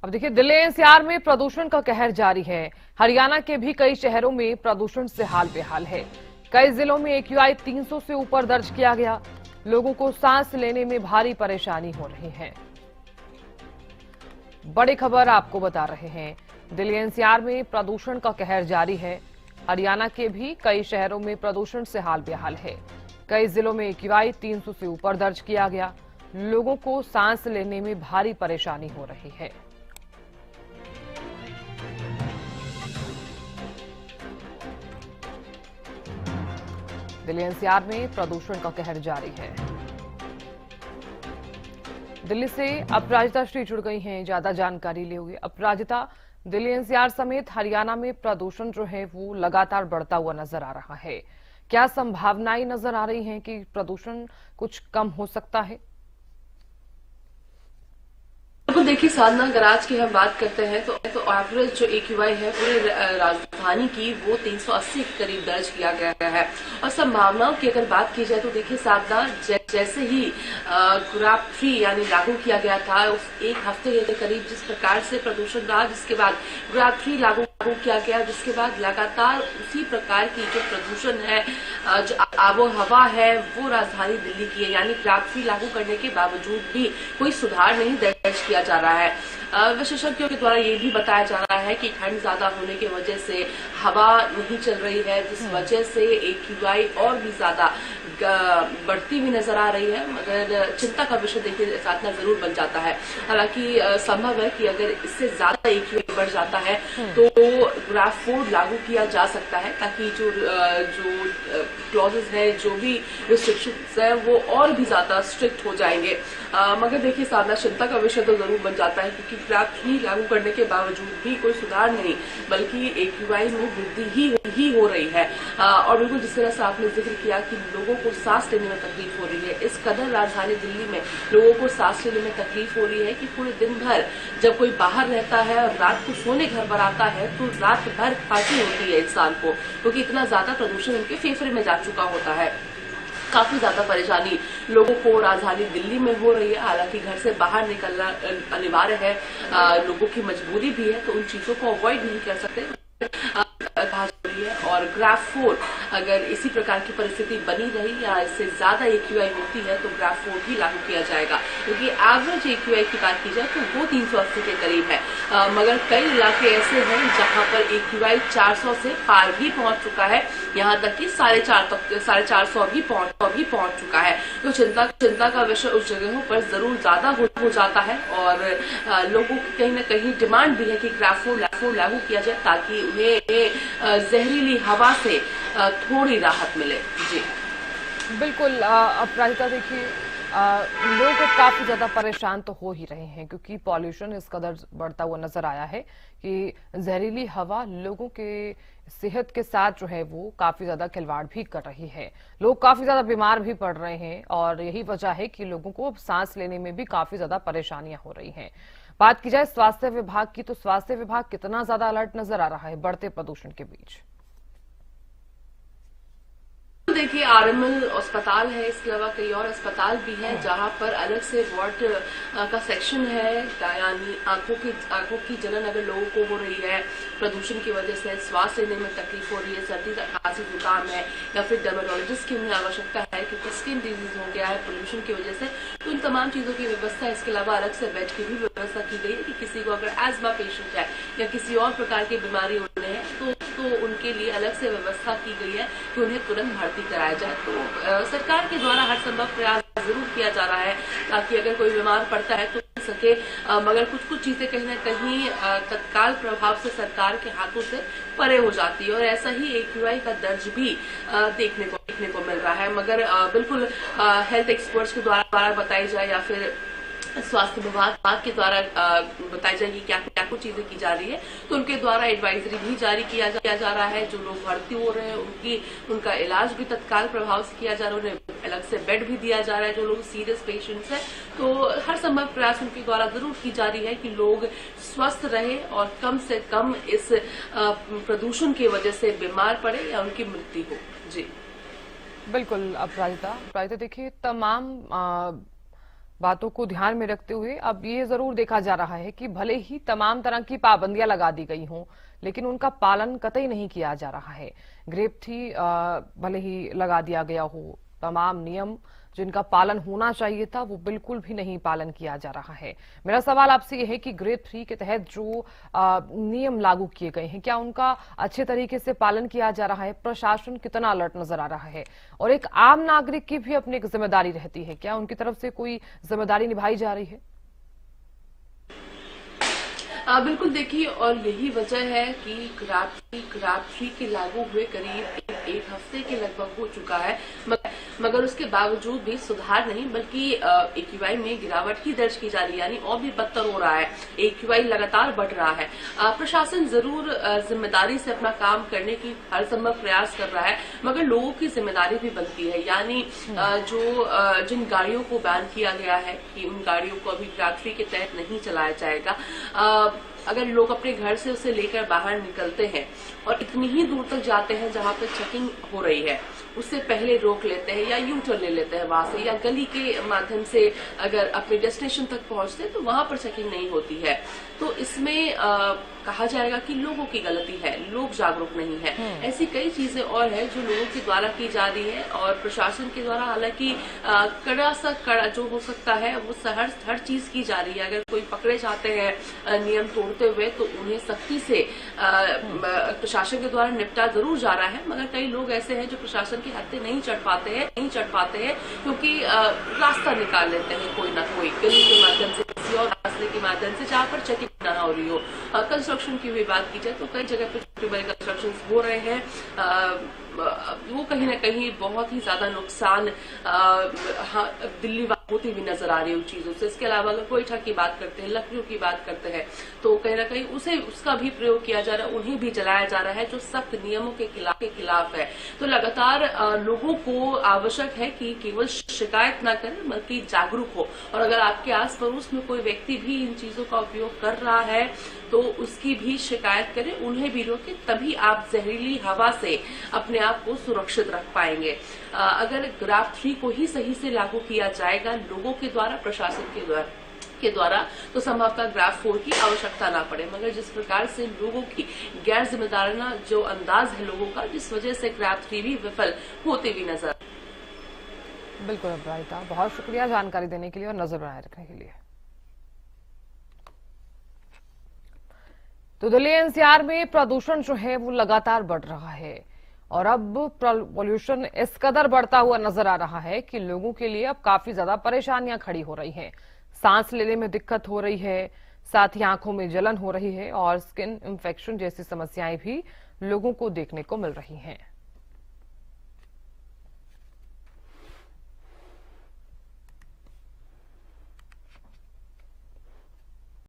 अब देखिए, दिल्ली एनसीआर में प्रदूषण का कहर जारी है। हरियाणा के भी कई शहरों में प्रदूषण से हाल बेहाल है। कई जिलों में AQI 300 से ऊपर दर्ज किया गया। लोगों को सांस लेने में भारी परेशानी हो रही है। बड़ी खबर आपको बता रहे हैं, दिल्ली एनसीआर में प्रदूषण का कहर जारी है। हरियाणा के भी कई शहरों में प्रदूषण से हाल बेहाल है। कई जिलों में AQI 300 से ऊपर दर्ज किया गया। लोगों को सांस लेने में भारी परेशानी हो रही है। दिल्ली एनसीआर में प्रदूषण का कहर जारी है। दिल्ली से अपराजिता श्री जुड़ गई हैं, ज्यादा जानकारी ले हुए। अपराजिता, दिल्ली एनसीआर समेत हरियाणा में प्रदूषण जो है वो लगातार बढ़ता हुआ नजर आ रहा है। क्या संभावनाएं नजर आ रही हैं कि प्रदूषण कुछ कम हो सकता है? तो देखिए साधना, अगर आज की हम बात करते हैं तो एवरेज जो AQI है पूरे राजधानी की वो 380 के करीब दर्ज किया गया है। और संभावनाओं की अगर बात की जाए तो देखिए साधना, जैसे ही ग्राफ 3 यानी लागू किया गया था, उस एक हफ्ते के करीब जिस प्रकार से प्रदूषण रहा, जिसके बाद ग्राफ 3 लागू किया गया, जिसके बाद लगातार उसी प्रकार की जो प्रदूषण है, जो आबो हवा है, वो राजधानी दिल्ली की है। यानी ग्राफ 3 लागू करने के बावजूद भी कोई सुधार नहीं दर्ज किया जा रहा है। विशेषज्ञों के द्वारा ये भी बताया जा रहा है कि ठंड ज्यादा होने की वजह से हवा नहीं चल रही है, जिस वजह से AQI और भी ज्यादा बढ़ती हुई नजर आ रही है। मगर चिंता का विषय देखिए साधना जरूर बन जाता है। हालांकि संभव है कि अगर इससे ज्यादा AQI बढ़ जाता है तो ग्राफ 4 लागू किया जा सकता है, ताकि जो क्लॉजेस है, जो भी रिस्ट्रिक्शंस है, वो और भी ज्यादा स्ट्रिक्ट हो जाएंगे। मगर देखिए साधना, चिंता का विषय तो जरूर बन जाता है, क्योंकि ग्राफ 3 लागू करने के बावजूद भी कोई सुधार नहीं, बल्कि AQI में वृद्धि ही हो रही है। और बिल्कुल जिस तरह से आपने जिक्र किया कि लोगों को सांस लेने में तकलीफ हो रही है, इस कदर राजधानी दिल्ली में लोगों को सांस लेने में तकलीफ हो रही है कि पूरे दिन भर जब कोई बाहर रहता है और रात को सोने घर पर आता है तो रात भर खांसी होती है इंसान को, क्योंकि इतना ज्यादा प्रदूषण उनके फेफड़े में जा चुका होता है। काफी ज्यादा परेशानी लोगों को राजधानी दिल्ली में हो रही है। हालांकि घर से बाहर निकलना अनिवार्य है, लोगों की मजबूरी भी है, तो उन चीजों को अवॉइड नहीं कर सकते। और ग्राफ 4 अगर इसी प्रकार की परिस्थिति बनी रही या इससे ज्यादा AQI होती है तो ग्राफ 4 भी लागू किया जाएगा, क्योंकि एवरेज AQI की बात की जाए तो वो 380 के करीब है। मगर कई इलाके ऐसे हैं जहां पर AQI 400 से पार भी पहुंच चुका है, यहाँ तक कि 450 भी पहुंच चुका है। तो चिंता का विषय उस जगहों पर जरूर ज्यादा हो जाता है। और लोगों की कहीं न कहीं डिमांड भी है कि ग्राफ 4 लागू किया जाए, ताकि उन्हें जहरीली हवा से थोड़ी राहत मिले। जी बिल्कुल। अपराजिता, देखिए, लोग काफी ज्यादा परेशान तो हो ही रहे हैं, क्योंकि पॉल्यूशन इस कदर बढ़ता हुआ नजर आया है कि जहरीली हवा लोगों के सेहत के साथ जो है वो काफी ज्यादा खिलवाड़ भी कर रही है। लोग काफी ज्यादा बीमार भी पड़ रहे हैं और यही वजह है कि लोगों को अब सांस लेने में भी काफी ज्यादा परेशानियां हो रही हैं। बात की जाए स्वास्थ्य विभाग की, तो स्वास्थ्य विभाग कितना ज्यादा अलर्ट नजर आ रहा है बढ़ते प्रदूषण के बीच? देखिए RML अस्पताल है, इसके अलावा कई और अस्पताल भी हैं जहां पर अलग से वार्ड का सेक्शन है। यानी आंखों की जलन अगर लोगों को हो रही है प्रदूषण की वजह से, श्वास लेने में तकलीफ हो रही है, सर्दी खांसी जुकाम है, या फिर डर्मेटोलॉजिस्ट की उन्हें आवश्यकता है क्योंकि स्किन डिजीज हो गया है पोल्यूशन की वजह से, तो इन तमाम चीजों की व्यवस्था। इसके अलावा अलग से बेड की भी व्यवस्था की गई है कि किसी को अगर एस्मा पेशेंट है या किसी और प्रकार की बीमारी होने है तो उनके लिए अलग से व्यवस्था की गई है कि उन्हें तुरंत भर्ती कराया जाए। तो सरकार के द्वारा हर संभव प्रयास जरूर किया जा रहा है, ताकि अगर कोई बीमार पड़ता है तो सके। मगर कुछ चीजें कहीं न कहीं तत्काल प्रभाव से सरकार के हाथों से परे हो जाती है, और ऐसा ही AQI का दर्ज भी देखने को मिल रहा है। मगर बिल्कुल हेल्थ एक्सपर्ट्स के द्वारा बताई जाए या फिर स्वास्थ्य विभाग के द्वारा बताई जाएगी क्या कुछ चीजें की जा रही है, तो उनके द्वारा एडवाइजरी भी जारी किया जा रहा है। जो लोग भर्ती हो रहे हैं उनका इलाज भी तत्काल प्रभाव से किया जा रहा है, उन्हें अलग से बेड भी दिया जा रहा है जो लोग सीरियस पेशेंट्स हैं। तो हर संभव प्रयास उनके द्वारा जरूर की जा रही है कि लोग स्वस्थ रहे और कम से कम इस प्रदूषण की वजह से बीमार पड़े या उनकी मृत्यु हो। जी बिल्कुल। अपराजिता, देखिए, तमाम बातों को ध्यान में रखते हुए अब ये जरूर देखा जा रहा है कि भले ही तमाम तरह की पाबंदियां लगा दी गई हों, लेकिन उनका पालन कतई नहीं किया जा रहा है। ग्रेप थ्री भले ही लगा दिया गया हो, तमाम नियम जिनका पालन होना चाहिए था वो बिल्कुल भी नहीं पालन किया जा रहा है। मेरा सवाल आपसे ये है कि ग्रेप थ्री के तहत जो नियम लागू किए गए हैं, क्या उनका अच्छे तरीके से पालन किया जा रहा है? प्रशासन कितना अलर्ट नजर आ रहा है? और एक आम नागरिक की भी अपनी एक जिम्मेदारी रहती है, क्या उनकी तरफ से कोई जिम्मेदारी निभाई जा रही है? बिल्कुल देखिए, और यही वजह है कि ग्राफ थ्री के लागू हुए करीब एक हफ्ते के लगभग हो चुका है, मगर उसके बावजूद भी सुधार नहीं बल्कि एक्यूआई में गिरावट ही दर्ज की जा रही है, यानी और भी बदतर हो रहा है। एक्यूआई लगातार बढ़ रहा है। प्रशासन जरूर जिम्मेदारी से अपना काम करने की हर संभव प्रयास कर रहा है, मगर लोगों की जिम्मेदारी भी बनती है। यानी जिन गाड़ियों को बैन किया गया है कि उन गाड़ियों को अभी ग्राफ थ्री के तहत नहीं चलाया जाएगा। अगर लोग अपने घर से उसे लेकर बाहर निकलते हैं और इतनी ही दूर तक जाते हैं जहां पर चेकिंग हो रही है, उससे पहले रोक लेते हैं या यू टर्न ले लेते हैं वहां से, या गली के माध्यम से अगर अपने डेस्टिनेशन तक पहुंचते हैं तो वहां पर चेकिंग नहीं होती है, तो इसमें कहा जाएगा कि लोगों की गलती है, लोग जागरूक नहीं है। ऐसी कई चीजें और है जो लोगों के द्वारा की जा रही है, और प्रशासन के द्वारा हालांकि कड़ा जो हो सकता है वो हर चीज की जा रही है। अगर कोई पकड़े जाते हैं नियम तोड़ते हुए तो उन्हें सख्ती से प्रशासन के द्वारा निपटा जरूर जा रहा है, मगर कई लोग ऐसे हैं जो प्रशासन के हत्थे नहीं चढ़ पाते हैं क्योंकि रास्ता निकाल लेते हैं कोई ना कोई, गली के माध्यम से, किसी और रास्ते के माध्यम से जहाँ पर चेकिंग ना हो रही हो। कंस्ट्रक्शन की भी बात की जाए तो कई जगह पर छोटे बड़े कंस्ट्रक्शन हो रहे हैं, वो कहीं ना कहीं बहुत ही ज्यादा नुकसान दिल्ली होती हुई नजर आ रही है उन चीजों से। इसके अलावा अगर कोयठा की बात करते हैं, लखनऊ की बात करते हैं, तो कहीं ना कहीं उसका भी प्रयोग किया जा रहा है, उन्हें भी जलाया जा रहा है जो सख्त नियमों के खिलाफ है। तो लगातार लोगों को आवश्यक है कि केवल शिकायत न करें बल्कि जागरूक हो, और अगर आपके आस पड़ोस में कोई व्यक्ति भी इन चीजों का उपयोग कर रहा है तो उसकी भी शिकायत करें, उन्हें भी रोकें, तभी आप जहरीली हवा से अपने आप को सुरक्षित रख पाएंगे। अगर ग्राफ थ्री को ही सही से लागू किया जाएगा लोगों के द्वारा, प्रशासन के द्वारा, तो संभवतः ग्राफ 4 की आवश्यकता ना पड़े, मगर जिस प्रकार से लोगों की गैर जिम्मेदाराना जो अंदाज है लोगों का, जिस वजह से ग्राफ 3 भी विफल होते हुए नजर। बिल्कुल अपराजिता, बहुत शुक्रिया जानकारी देने के लिए और नजर बनाए रखने के लिए। तो दिल्ली एनसीआर में प्रदूषण जो है वो लगातार बढ़ रहा है, और अब पॉल्यूशन इस कदर बढ़ता हुआ नजर आ रहा है कि लोगों के लिए अब काफी ज्यादा परेशानियां खड़ी हो रही हैं। सांस लेने में दिक्कत हो रही है, साथ ही आंखों में जलन हो रही है और स्किन इंफेक्शन जैसी समस्याएं भी लोगों को देखने को मिल रही हैं।